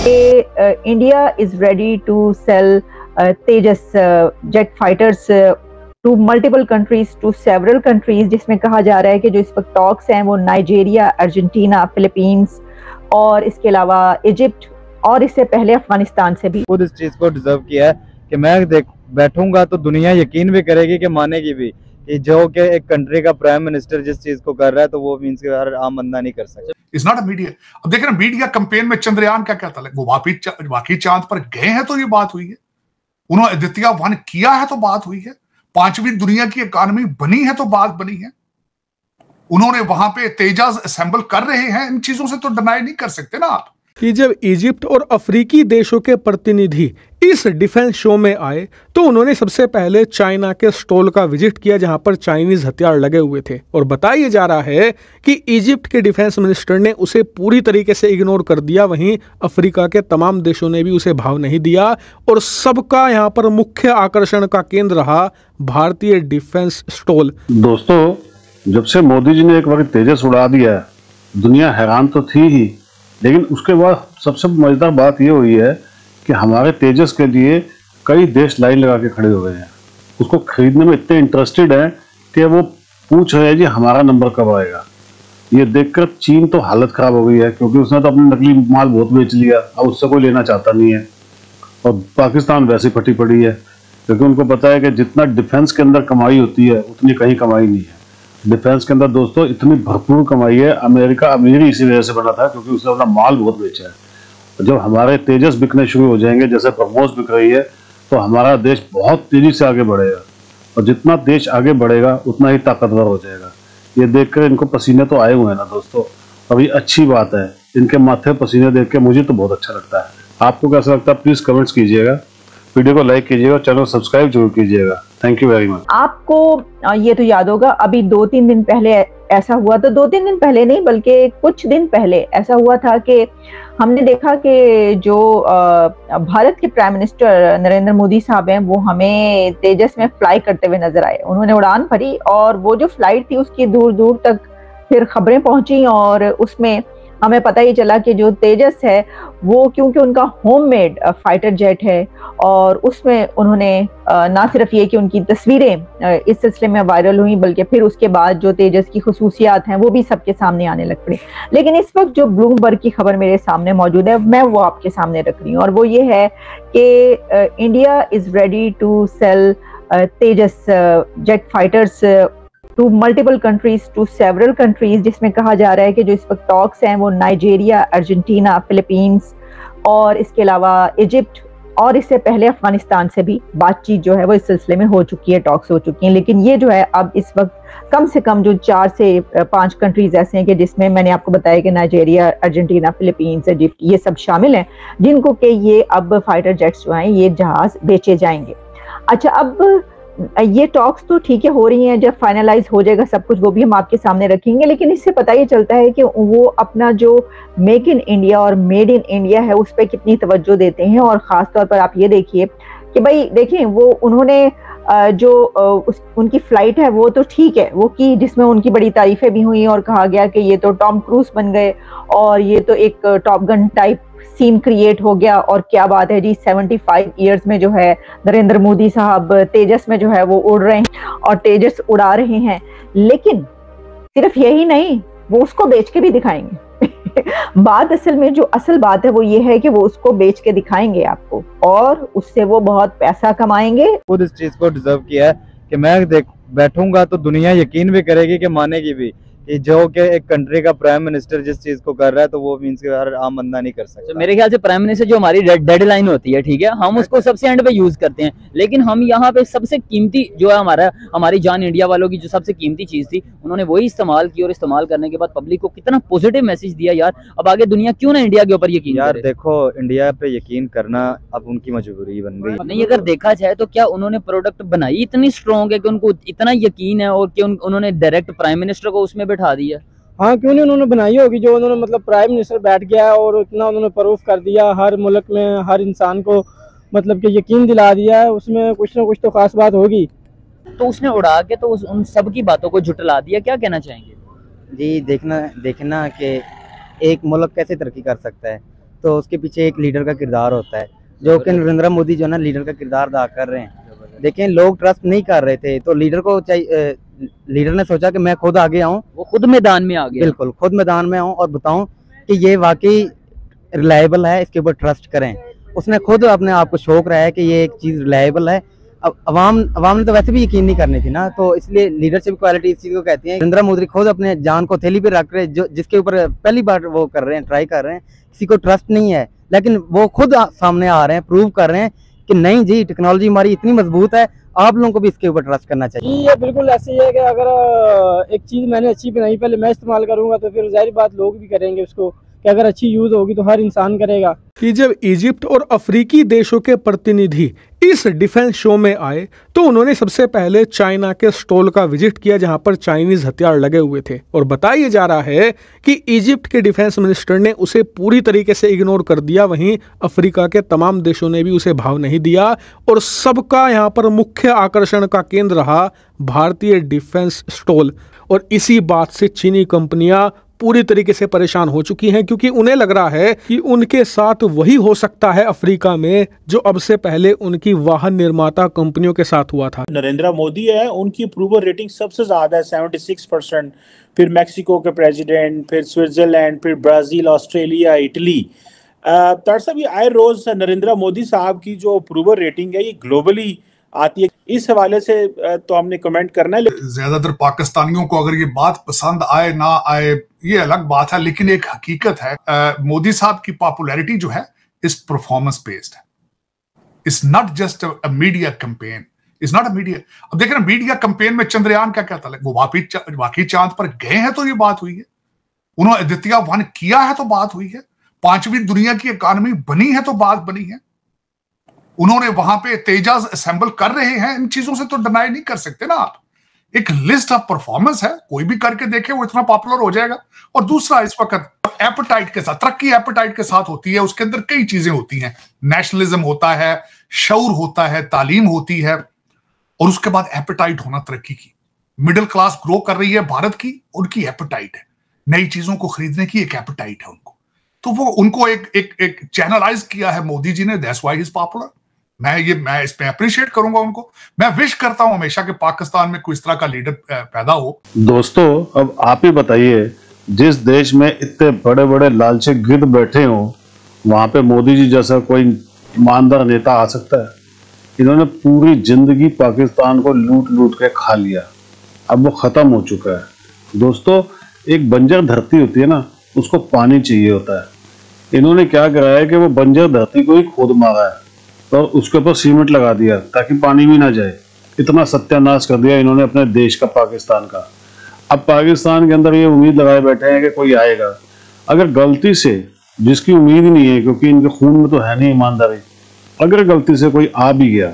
India is ready to sell Tejas jet fighters to multiple countries, to several countries, जिसमें कहा जा रहा है कि जो इस वक्त टॉक्स हैं वो नाइजीरिया, अर्जेंटीना, फिलीपींस और इसके अलावा इजिप्ट और इससे पहले अफगानिस्तान से भी। खुद इस चीज को डिजर्व किया है कि मैं बैठूंगा तो दुनिया यकीन भी करेगी कि मानेगी भी कि जो कि एक कंट्री का प्राइम मिनिस्टर जिस चीज को कर रहा है तो वो मींस के हर आम बंदा नहीं कर सकता। It's not a media. अब देख रहे हैं मीडिया कैंपेन में चंद्रयान क्या कहता है, वो वाकई चांद पर गए हैं तो ये बात हुई है, उन्होंने आदित्य 1 किया है तो बात हुई है, 5वीं दुनिया की इकॉनमी बनी है तो बात बनी है, उन्होंने वहां पे तेजास असेंबल कर रहे हैं, इन चीजों से तो डिनाई नहीं कर सकते ना आप। कि जब इजिप्ट और अफ्रीकी देशों के प्रतिनिधि इस डिफेंस शो में आए तो उन्होंने सबसे पहले चाइना के स्टॉल का विजिट किया जहां पर चाइनीज हथियार लगे हुए थे, और बताया जा रहा है कि इजिप्ट के डिफेंस मिनिस्टर ने उसे पूरी तरीके से इग्नोर कर दिया, वहीं अफ्रीका के तमाम देशों ने भी उसे भाव नहीं दिया, और सबका यहां पर मुख्य आकर्षण का केंद्र रहा भारतीय डिफेंस स्टॉल। दोस्तों, जब से मोदी जी ने एक बार तेजस उड़ा दिया, दुनिया हैरान तो थी ही, लेकिन उसके बाद सबसे मजेदार बात यह हुई है कि हमारे तेजस के लिए कई देश लाइन लगा के खड़े हो गए हैं, उसको खरीदने में इतने इंटरेस्टेड हैं कि वो पूछ रहे हैं जी हमारा नंबर कब आएगा। ये देखकर चीन तो हालत खराब हो गई है, क्योंकि उसने तो अपना नकली माल बहुत बेच लिया, अब उससे कोई लेना चाहता नहीं है। और पाकिस्तान वैसे फटी पड़ी है, क्योंकि उनको पता है कि जितना डिफेंस के अंदर कमाई होती है उतनी कहीं कमाई नहीं है। डिफेंस के अंदर दोस्तों इतनी भरपूर कमाई है, अमेरिका अमीर ही इसी वजह से बना था क्योंकि उसने अपना माल बहुत बेचा है। जब हमारे तेजस बिकने शुरू हो जाएंगे, जैसे ब्रह्मोस बिक रही है, तो हमारा देश बहुत तेजी से आगे बढ़ेगा, और जितना देश आगे बढ़ेगा उतना ही ताकतवर हो जाएगा। ये देखकर इनको पसीने तो आए हुए हैं ना दोस्तों, अब ये अच्छी बात है, इनके माथे पसीने देख के मुझे तो बहुत अच्छा लगता है। आपको कैसा लगता है प्लीज कमेंट्स कीजिएगा, वीडियो को लाइक कीजिएगा, चैनल सब्सक्राइब जरूर कीजिएगा। Thank you very much. आपको ये तो याद होगा, अभी 2-3 दिन पहले ऐसा हुआ था, 2-3 दिन पहले नहीं बल्कि कुछ दिन पहले ऐसा हुआ था कि हमने देखा कि जो भारत के प्राइम मिनिस्टर नरेंद्र मोदी साहब हैं वो हमें तेजस में फ्लाई करते हुए नजर आए। उन्होंने उड़ान भरी और वो जो फ्लाइट थी उसकी दूर दूर तक फिर खबरें पहुंची, और उसमें हमें पता ही चला कि जो तेजस है वो क्योंकि उनका होममेड फाइटर जेट है, और उसमें उन्होंने ना सिर्फ ये कि उनकी तस्वीरें इस सिलसिले में वायरल हुई, बल्कि फिर उसके बाद जो तेजस की खुसूसियात हैं वो भी सबके सामने आने लग पड़े। लेकिन इस वक्त जो ब्लूमबर्ग की खबर मेरे सामने मौजूद है, मैं वो आपके सामने रख रही हूँ, और वो ये है कि India is ready to sell Tejas jet fighters to multiple countries, to several countries, जिसमें कहा जा रहा है कि जो इस वक्त टॉक्स हैं वो नाइजीरिया, अर्जेंटीना, फिलीपींस और इसके अलावा इजिप्ट और इससे पहले अफगानिस्तान से भी बातचीत जो है वो इस सिलसिले में हो चुकी है, टॉक्स हो चुकी हैं। लेकिन ये जो है अब इस वक्त कम से कम जो 4 से 5 कंट्रीज ऐसे हैं कि जिसमें मैंने आपको बताया कि नाइजीरिया, अर्जेंटीना, फिलीपींस, इजिप्ट ये सब शामिल हैं, जिनको कि ये अब फाइटर जेट्स जो हैं ये जहाज बेचे जाएंगे। अच्छा, अब ये टॉक्स तो ठीक है हो रही हैं, जब फाइनलाइज हो जाएगा सब कुछ वो भी हम आपके सामने रखेंगे, लेकिन इससे पता ये चलता है कि वो अपना जो मेक इन इंडिया और मेड इन इंडिया है उस पर कितनी तवज्जो देते हैं। और ख़ास तौर पर आप ये देखिए कि भाई देखिए वो उन्होंने जो उनकी फ्लाइट है वो तो ठीक है वो की, जिसमें उनकी बड़ी तारीफें भी हुई और कहा गया कि ये तो टॉम क्रूज बन गए और ये तो एक top gun type scene create हो गया, और क्या बात है जी 75 ईयर्स में जो है नरेंद्र मोदी साहब तेजस में जो है वो उड़ रहे हैं और तेजस उड़ा रहे हैं। लेकिन सिर्फ यही नहीं, वो उसको बेच के भी दिखाएंगे। बात असल में जो असल बात है वो ये है कि वो उसको बेच के दिखाएंगे आपको, और उससे वो बहुत पैसा कमाएंगे। खुद इस चीज को डिजर्व किया है कि मैं बैठूंगा तो दुनिया यकीन भी करेगी कि मानेगी भी कि जो कि एक कंट्री का प्राइम मिनिस्टर जिस चीज को कर रहा है तो वो मींस के हर आम बंदा नहीं कर सकता। तो मेरे ख्याल से प्राइम मिनिस्टर जो हमारी डेडलाइन होती है, ठीक है, हम उसको सबसे एंड पे यूज करते हैं, लेकिन हम यहाँ पे सबसे कीमती जो है हमारी जान इंडिया वालों की जो सबसे कीमती चीज थी उन्होंने वही इस्तेमाल की, और इस्तेमाल करने के बाद पब्लिक को कितना पॉजिटिव मैसेज दिया यार। अब आगे दुनिया क्यों ना इंडिया के ऊपर यकीन यार देखो, इंडिया पे यकीन करना अब उनकी मजबूरी बन गई। नहीं, अगर देखा जाए तो क्या उन्होंने प्रोडक्ट बनाई इतनी स्ट्रॉन्ग है कि उनको इतना यकीन है, और कि उन्होंने डायरेक्ट प्राइम मिनिस्टर को उसमें बैठा दिया। हाँ, क्यों नहीं उन्होंने बनाई होगी, जो उन्होंने मतलब प्राइम मिनिस्टर बैठ गया और इतना उन्होंने प्रूफ कर दिया हर मुल्क में, हर इंसान को मतलब कि यकीन दिला दिया है, उसमें कुछ ना कुछ तो खास बात होगी। तो उसने उड़ा के तो उन सब की बातों को झुटला दिया। क्या कहना चाहेंगे जी? देखना कि एक मुल्क कैसे तरक्की कर सकता है, तो उसके पीछे एक लीडर का किरदार होता है, जो कि नरेंद्र मोदी जो है ना लीडर का किरदार अदा कर रहे हैं। देखें, लोग ट्रस्ट नहीं कर रहे थे, तो लीडर को चाहिए, लीडर ने सोचा कि मैं खुद आगे आऊँ, वो खुद मैदान में आ गया। बिल्कुल खुद मैदान में आऊँ और बताऊँ कि ये वाकई रिलायबल है, इसके ऊपर ट्रस्ट करें। उसने खुद अपने आप को शौक रहा है कि ये एक चीज़ रिलायबल है। अब अवाम ने तो वैसे भी यकीन नहीं करनी थी ना, तो इसलिए लीडरशिप क्वालिटी इस चीज़ को कहती है। नरेंद्र मोदी खुद अपने जान को थैली पे रख रहे, जो जिसके ऊपर पहली बार वो कर रहे हैं, ट्राई कर रहे हैं, किसी को ट्रस्ट नहीं है, लेकिन वो खुद सामने आ रहे हैं, प्रूव कर रहे हैं कि नहीं जी, टेक्नोलॉजी हमारी इतनी मजबूत है, आप लोगों को भी इसके ऊपर ट्रस्ट करना चाहिए। ये बिल्कुल ऐसे ही है कि अगर एक चीज़ मैंने अच्छी बनाई, पहले मैं इस्तेमाल करूंगा, तो फिर जाहिर बात लोग भी करेंगे उसको, कि अगर अच्छी यूज होगी तो हर इंसान करेगा। कि जब इजिप्ट और अफ्रीकी देशों के प्रतिनिधि इस डिफेंस शो में आए तो उन्होंने सबसे पहले चाइना के स्टॉल का विजिट किया, जहां पर चाइनीज हथियार लगे हुए थे। और बताया जा रहा है कि इजिप्ट के डिफेंस मिनिस्टर ने उसे पूरी तरीके से इग्नोर कर दिया, वहीं अफ्रीका के तमाम देशों ने भी उसे भाव नहीं दिया, और सबका यहां पर मुख्य आकर्षण का केंद्र रहा भारतीय डिफेंस स्टॉल। और इसी बात से चीनी कंपनियां पूरी तरीके से परेशान हो चुकी हैं, क्योंकि उन्हें लग रहा है कि उनके साथ वही हो सकता है अफ्रीका में जो अब से पहले उनकी वाहन निर्माता कंपनियों के साथ हुआ था। नरेंद्र मोदी है, उनकी अप्रूवल रेटिंग सबसे ज्यादा है 76%, फिर मैक्सिको के प्रेसिडेंट, फिर स्विट्जरलैंड, फिर ब्राजील, ऑस्ट्रेलिया, इटली। साहब, ये आए रोज नरेंद्र मोदी साहब की जो अप्रूवल रेटिंग है ये ग्लोबली आती है। इस हवाले से तो हमने कमेंट करना है। ज्यादातर पाकिस्तानियों को अगर ये बात पसंद आए ना आए ये अलग बात है, लेकिन एक हकीकत है, मोदी साहब की पॉपुलैरिटी जो है इस परफॉर्मेंस बेस्ड है। It's not just a media campaign, it's not a media. अब देख रहे हैं मीडिया कैंपेन में चंद्रयान क्या कहता है, वो वाकई चांद पर गए हैं तो ये बात हुई है, उन्होंने आदित्य-1 किया है तो बात हुई है, 5वीं दुनिया की इकॉनमी बनी है तो बात बनी है, उन्होंने वहां पे तेजाज असेंबल कर रहे हैं। इन चीजों से तो डिनाई नहीं कर सकते ना आप। एक लिस्ट ऑफ परफॉर्मेंस है, कोई भी करके देखे वो इतना पॉपुलर हो जाएगा। और दूसरा, इस वक्त एपेटाइट के साथ, तरक्की एपेटाइट के साथ होती है, उसके अंदर कई चीजें होती हैं, नेशनलिज्म होता है, शऊर होता है, तालीम होती है, और उसके बाद एपेटाइट होना तरक्की की। मिडिल क्लास ग्रो कर रही है भारत की, उनकी एपेटाइट है, नई चीजों को खरीदने की एक एपेटाइट है उनको, तो वो उनको एक चैनलाइज किया है मोदी जी ने, that's why he is popular. मैं इस पे अप्रिशिएट करूंगा उनको। मैं विश करता हूं हमेशा कि पाकिस्तान में कोई इस तरह का लीडर पैदा हो। दोस्तों, अब आप ही बताइए, जिस देश में इतने बड़े बड़े लालची गिद्ध बैठे हों, वहां पे मोदी जी जैसा कोई ईमानदार नेता आ सकता है? इन्होंने पूरी जिंदगी पाकिस्तान को लूट लूट के खा लिया, अब वो खत्म हो चुका है। दोस्तों, एक बंजर धरती होती है ना, उसको पानी चाहिए होता है। इन्होंने क्या करा है कि वो बंजर धरती को ही खोद मारा है और उसके ऊपर सीमेंट लगा दिया ताकि पानी भी ना जाए। इतना सत्यानाश कर दिया इन्होंने अपने देश का, पाकिस्तान का। अब पाकिस्तान के अंदर ये उम्मीद लगाए बैठे हैं कि कोई आएगा। अगर गलती से, जिसकी उम्मीद ही नहीं है क्योंकि इनके खून में तो है नहीं ईमानदारी, अगर गलती से कोई आ भी गया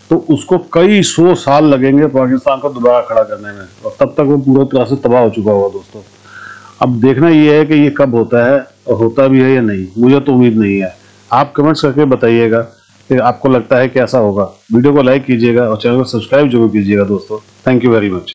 तो उसको कई 100 साल लगेंगे पाकिस्तान को दोबारा खड़ा करने में, और तब तक वो पूरी तरह से तबाह हो चुका होगा। दोस्तों, अब देखना ये है कि ये कब होता है और होता भी है या नहीं। मुझे तो उम्मीद नहीं है। आप कमेंट्स करके बताइएगा कि आपको लगता है कैसा होगा। वीडियो को लाइक कीजिएगा और चैनल को सब्सक्राइब जरूर कीजिएगा दोस्तों। Thank you very much.